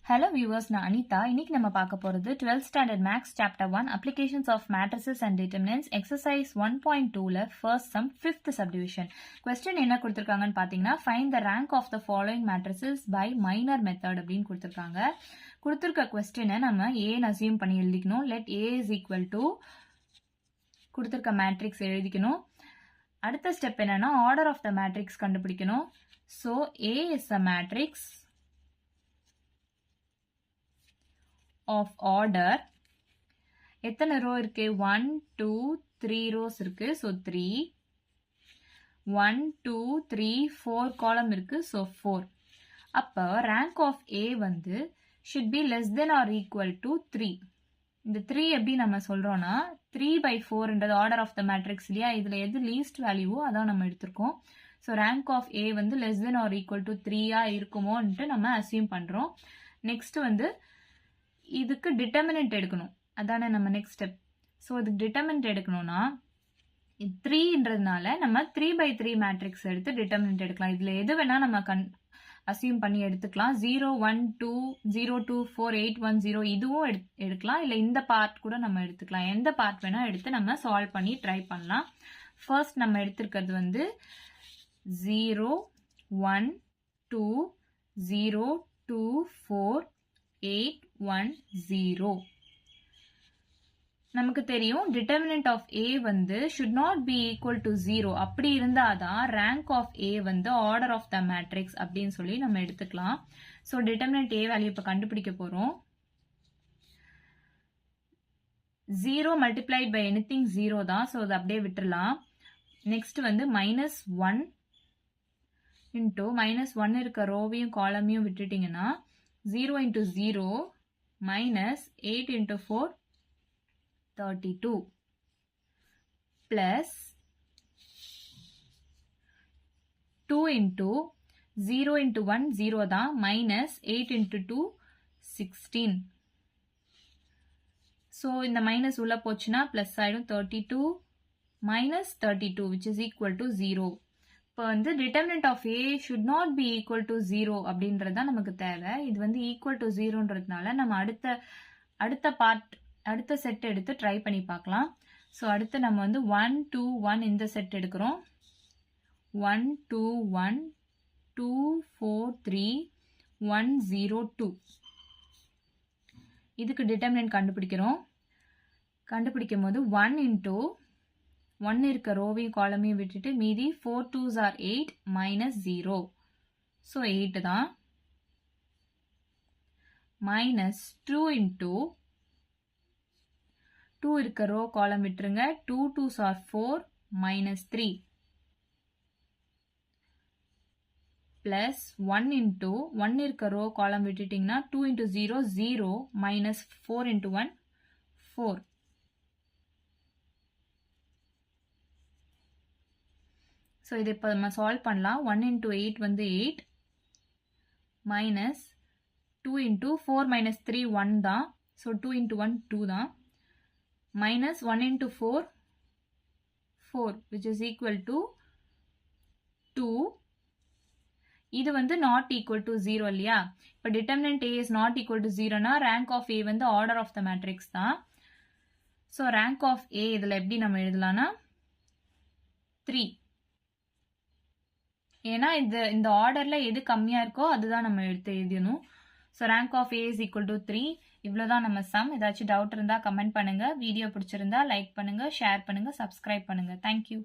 Hello viewers, நான் அனிதா. இன்னைக்கு நம்ம பார்க்க போறது 12th standard maths chapter 1 applications of matrices and determinants exercise 1.2ல first sum 5th subdivision. question என்ன கொடுத்திருக்காங்கன்னு பாத்தீங்கன்னா find the rank of the following matrices by minor method அப்படின்னு கொடுத்திருக்காங்க. கொடுத்திருக்க questionஐ நம்ம A assume பண்ணி எழுதிக்கணும். let A is equal to கொடுத்திருக்க matrix எழுதிக்கணும். அடுத்த ஸ்டெப் என்னன்னா order of the matrix கண்டுபிடிக்கணும். so A is a matrix of order எத்தனை ரோ இருக்கு 1 2 3 rows இருக்கு so 3 1 2 3 4 column இருக்கு so 4 அப்ப rank of A வந்து should be less than or equal to 3 இந்த 3 எப்படி நம்ம சொல்றோம்னா 3 by 4 ன்றது order of the matrix இல்லையா இதுல எது least value அதான் நம்ம எடுத்திருக்கோம் so rank of A வந்து less than or equal to 3 இருக்குமோன்ட்டு நம்ம assume பண்றோம் next வந்து இதுக்கு determinant எடுக்கணும் அதானே நம்ம next step so இதுக்கு determinant எடுக்கணும்னா 3 ன்றதுனால நம்ம 3 by 3 matrix எடுத்து determinant எடுக்கலாம் இதுல எது வேணா நம்ம assume பண்ணி எடுத்துக்கலாம் 0 1 2 0 2 4 8 1 0 இதுவும் எடுக்கலாம் இல்ல இந்த பார்ட் கூட நம்ம எடுத்துக்கலாம் எந்த பார்ட் வேணா எடுத்து நம்ம சால்வ் பண்ணி ட்ரை பண்ணலாம் ஃபர்ஸ்ட் நம்ம எடுத்துக்கிறது வந்து 0 1 2 0 2 4 8 1 0 நமக்கு தெரியும் determinant of A வந்து should not be equal to 0 அப்படி இருந்தாதான் rank of A வந்து order of the matrix அப்படின்னு சொல்லி நம்ம எடுத்துக்கலாம் so determinant A வேல்யூ இப்ப கண்டுபிடிக்க போறோம் 0 multiplied by anything 0 தான் so அது அப்படியே விட்டுறலாம் next வந்து minus 1 into minus 1 இருக்க ரோவையும் காலமையும் விட்டுட்டீங்கன்னா 0 into 0 minus 8 into 4 32 plus 2 into 0 into 1 0 தான் minus 8 into 2 16 so இந்த minus உள்ள போச்சுன்னா plus ஆயிடும் 32 minus 32 which is equal to 0 இப்போ வந்து determinant of A should not be equal to 0 அப்படின்றதுதான் நமக்கு தேவை இது வந்து equal to 0ன்றதுனால நம்ம அடுத்த செட் எடுத்து ட்ரை பண்ணி பார்க்கலாம் ஸோ அடுத்து நம்ம வந்து 1 2 1 இந்த செட் எடுக்கிறோம் 1 2 1 2 4 3 1 0 2 இதுக்கு determinant கண்டுபிடிக்கும் போது 1 into 1 இருக்க ரோவையும் காலமையும் விட்டுட்டு மீதி 4 2s are 8 minus 0 so 8 தான் minus 2 into 2 இருக்க ரோ காலம் விட்டுருங்க 2 2s are 4 minus 3 plus 1 into 1 இருக்க ரோ காலம் விட்டுட்டீங்கன்னா 2 into 0 0 minus 4 into 1 4 so இதை இப்போ நம்ம சால்வ் பண்ணலாம் 1 into 8 வந்து 8 minus 2 into 4 minus 3 1 தான் so 2 into 1 2 தான் minus 1 into 4 4 which is equal to 2 இது வந்து not equal to 0 இல்லையா இப்போ determinant A is not equal to 0 னா rank of A வந்து order of the matrix தான் so rank of A இதில் எப்படி நம்ம எழுதலாம்னா 3 ஏன்னா இந்த ஆர்டர்ல எது கம்மியா இருக்கோ அதுதான் நம்ம எடுத்து எழுதணும் so rank of A is equal to 3 இவ்வளோதான் நம்ம சம் ஏதாச்சும் டவுட் இருந்தா கமெண்ட் பண்ணுங்க வீடியோ பிடிச்சிருந்தா லைக் பண்ணுங்க ஷேர் பண்ணுங்க சப்ஸ்கிரைப் பண்ணுங்க தேங்க்யூ